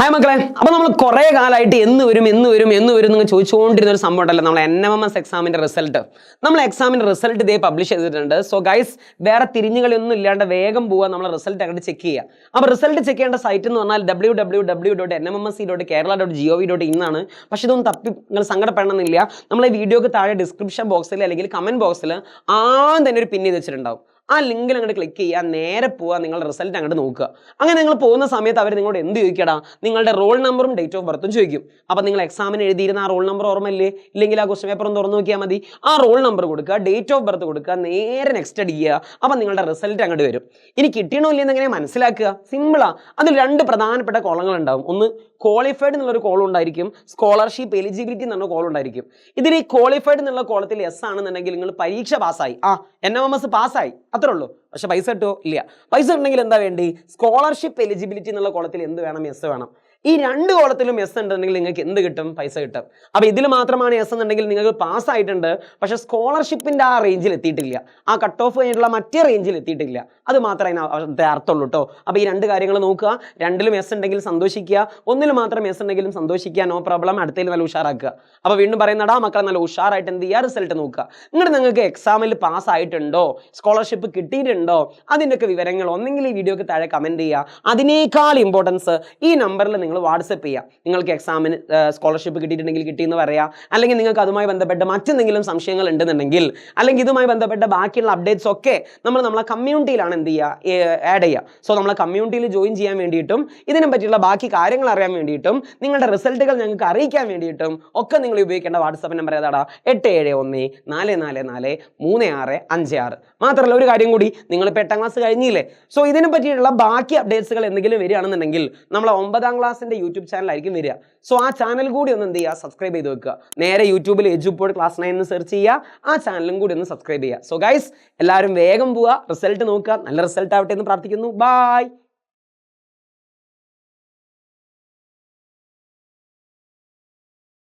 Hi മക്കളെ, അപ്പോൾ നമ്മൾ കുറേ കാലമായിട്ട് എന്ന് വരും എന്ന് ചോദിച്ചുകൊണ്ടിരുന്ന ഒരു സംഭവം ഉണ്ടല്ലോ, നമ്മൾ NMMS എക്സാമിൻ്റെ റിസൾട്ട്. നമ്മൾ എക്സാമിൻ്റെ റിസൾട്ട് ഇതേ പബ്ലിഷ് ചെയ്തിട്ടുണ്ട്. സോ ഗൈസ്, വേറെ തിരിഞ്ഞുകളൊന്നും ഇല്ലാണ്ട് വേഗം പോവുക, നമ്മൾ റിസൾട്ട് അങ്ങോട്ട് ചെക്ക് ചെയ്യുക. അപ്പോൾ റിസൾട്ട് ചെക്ക് ചെയ്യേണ്ട സൈറ്റ് എന്ന് പറഞ്ഞാൽ www.nmmsc.kerala.gov.in ആണ്. പക്ഷേ ഇതൊന്നും തപ്പി നിങ്ങൾ സങ്കടപ്പെടണമെന്നില്ല. നമ്മൾ ഈ വീഡിയോക്ക് താഴെ ഡിസ്ക്രിപ്ഷൻ ബോക്സിൽ അല്ലെങ്കിൽ കമൻറ്റ് ബോക്സിൽ തന്നെ ഒരു പിൻ ചെയ്ത് വെച്ചിട്ടുണ്ടാവും. ആ ലിങ്കിൽ അങ്ങോട്ട് ക്ലിക്ക് ചെയ്യുക, നേരെ പോവുക, നിങ്ങൾ റിസൾട്ട് അങ്ങോട്ട് നോക്കുക. അങ്ങനെ നിങ്ങൾ പോകുന്ന സമയത്ത് അവർ നിങ്ങളോട് എന്ത് ചോദിക്കടാ, നിങ്ങളുടെ റോൾ നമ്പറും ഡേറ്റ് ഓഫ് ബർത്തും ചോദിക്കും. അപ്പോൾ നിങ്ങൾ എക്സാമിന് എഴുതിയിരുന്ന ആ റോൾ നമ്പർ ഓർമ്മയില്ലേ? ഇല്ലെങ്കിൽ ആ ക്വസ്റ്റ്യൻ പേപ്പർ ഒന്ന് തുറന്നു നോക്കിയാൽ മതി. ആ റോൾ നമ്പർ കൊടുക്കുക, ഡേറ്റ് ഓഫ് ബർത്ത് കൊടുക്കുക, നേരെ നെക്സ്റ്റ് അടിക്കുക. അപ്പോൾ നിങ്ങളുടെ റിസൾട്ട് അങ്ങോട്ട് വരും. ഇനി കിട്ടണോ ഇല്ലെന്ന് എങ്ങനെ മനസ്സിലാക്കുക? സിമ്പിളാ. അതിൽ രണ്ട് പ്രധാനപ്പെട്ട കോളങ്ങൾ ഉണ്ടാവും. ഒന്ന് ക്വാളിഫൈഡ് എന്നുള്ളൊരു കോളം ഉണ്ടായിരിക്കും, സ്കോളർഷിപ്പ് എലിജിബിലിറ്റി എന്നുള്ള കോളം ഉണ്ടായിരിക്കും. ഇതിൽ ഈ ക്വാളിഫൈഡ് എന്നുള്ള കോളത്തിൽ എസ് ആണെന്നുണ്ടെങ്കിൽ നിങ്ങൾ പരീക്ഷ പാസ്സായി, NMMS പാസ്സായി, അത്രേ ഉള്ളൂ. പക്ഷെ പൈസ കിട്ടുമോ? ഇല്ല. പൈസ ഉണ്ടെങ്കിൽ എന്താ വേണ്ടി? സ്കോളർഷിപ്പ് എലിജിബിലിറ്റി എന്നുള്ള കോളത്തിൽ എന്ത് വേണം? എസ് വേണം. ഈ രണ്ട് കോളത്തിലും എസ് ഉണ്ടെങ്കിൽ നിങ്ങൾക്ക് എന്ത് കിട്ടും? പൈസ കിട്ടും. അപ്പോൾ ഇതിൽ മാത്രമാണ് എസ് എന്നുണ്ടെങ്കിൽ നിങ്ങൾക്ക് പാസ്സായിട്ടുണ്ട്, പക്ഷെ സ്കോളർഷിപ്പിൻ്റെ ആ റേഞ്ചിൽ എത്തിയിട്ടില്ല, ആ കട്ട് ഓഫ് കഴിഞ്ഞിട്ടുള്ള മറ്റേ റേഞ്ചിൽ എത്തിയിട്ടില്ല. അത് മാത്രമേ അതിന് അർത്ഥമുള്ളൂ കേട്ടോ. അപ്പോൾ ഈ രണ്ട് കാര്യങ്ങൾ നോക്കുക. രണ്ടിലും എസ് ഉണ്ടെങ്കിൽ സന്തോഷിക്കുക, ഒന്നിൽ മാത്രം എസ് ഉണ്ടെങ്കിലും സന്തോഷിക്കുക, നോ പ്രോബ്ലം. അടുത്തതിൽ നല്ല ഉഷാറാക്കുക. അപ്പോൾ വീണ്ടും പറയുന്നടാ മക്കളെ, നല്ല ഉഷാറായിട്ട് എന്ത് ചെയ്യുക? റിസൾട്ട് നോക്കുക. നിങ്ങൾക്ക് എക്സാമിൽ പാസ്സായിട്ടുണ്ടോ, സ്കോളർഷിപ്പ് കിട്ടിയിട്ടുണ്ടോ, അതിൻ്റെയൊക്കെ വിവരങ്ങൾ ഒന്നെങ്കിൽ ഈ വീഡിയോക്ക് താഴെ കമൻറ്റ് ചെയ്യുക. അതിനേക്കാൾ ഇമ്പോർട്ടൻസ് ഈ നമ്പറിൽ നിങ്ങൾ വാട്സപ്പ് ചെയ്യുക. നിങ്ങൾക്ക് എക്സാമിന് സ്കോളർഷിപ്പ് കിട്ടിയിട്ടുണ്ടെങ്കിൽ കിട്ടിയെന്ന് പറയാം, അല്ലെങ്കിൽ നിങ്ങൾക്ക് അതുമായി ബന്ധപ്പെട്ട മറ്റെന്തെങ്കിലും സംശയങ്ങൾ ഉണ്ടെന്നുണ്ടെങ്കിൽ, അല്ലെങ്കിൽ ഇതുമായി ബന്ധപ്പെട്ട ബാക്കിയുള്ള അപ്ഡേറ്റ്സ് ഒക്കെ നമ്മളെ കമ്മ്യൂണിറ്റിയിലാണ് എന്ത് ചെയ്യുക, ആഡ് ചെയ്യുക. സോ നമ്മളെ കമ്മ്യൂണിറ്റിയിൽ ജോയിൻ ചെയ്യാൻ വേണ്ടിയിട്ടും ഇതിനെ പറ്റിയുള്ള ബാക്കി കാര്യങ്ങൾ അറിയാൻ വേണ്ടിയിട്ടും നിങ്ങളുടെ റിസൾട്ടുകൾ ഞങ്ങൾക്ക് അറിയിക്കാൻ വേണ്ടിയിട്ടും ഒക്കെ നിങ്ങൾ ഉപയോഗിക്കേണ്ട വാട്സപ്പ് നമ്പർ ഏതാടാ? 8714443656. മാത്രമല്ല ഒരു കാര്യം കൂടി, നിങ്ങളിപ്പോൾ 8ാം ക്ലാസ് കഴിഞ്ഞില്ലേ? സോ ഇതിനെ പറ്റിയിട്ടുള്ള ബാക്കി അപ്ഡേറ്റ്സുകൾ എന്തെങ്കിലും വരികയാണെന്നുണ്ടെങ്കിൽ നമ്മളെ 9ാം ക്ലാസ്സിൻ്റെ യൂട്യൂബ് ചാനലായിരിക്കും വരിക. സോ ആ ചാനൽ കൂടി ഒന്ന് എന്ത് ചെയ്യുക? സബ്സ്ക്രൈബ് ചെയ്ത് വെക്കുക. നേരെ യൂട്യൂബിൽ എജുപോഡ് ക്ലാസ് 9 എന്ന് സെർച്ച് ചെയ്യുക, ആ ചാനലും കൂടി ഒന്ന് സബ്സ്ക്രൈബ് ചെയ്യുക. സോ ഗൈസ്, എല്ലാവരും വേഗം പോവുക, റിസൾട്ട് നോക്കുക. നല്ല റിസൾട്ട് ആവട്ടെ എന്ന് പ്രാർത്ഥിക്കുന്നു. ബൈ.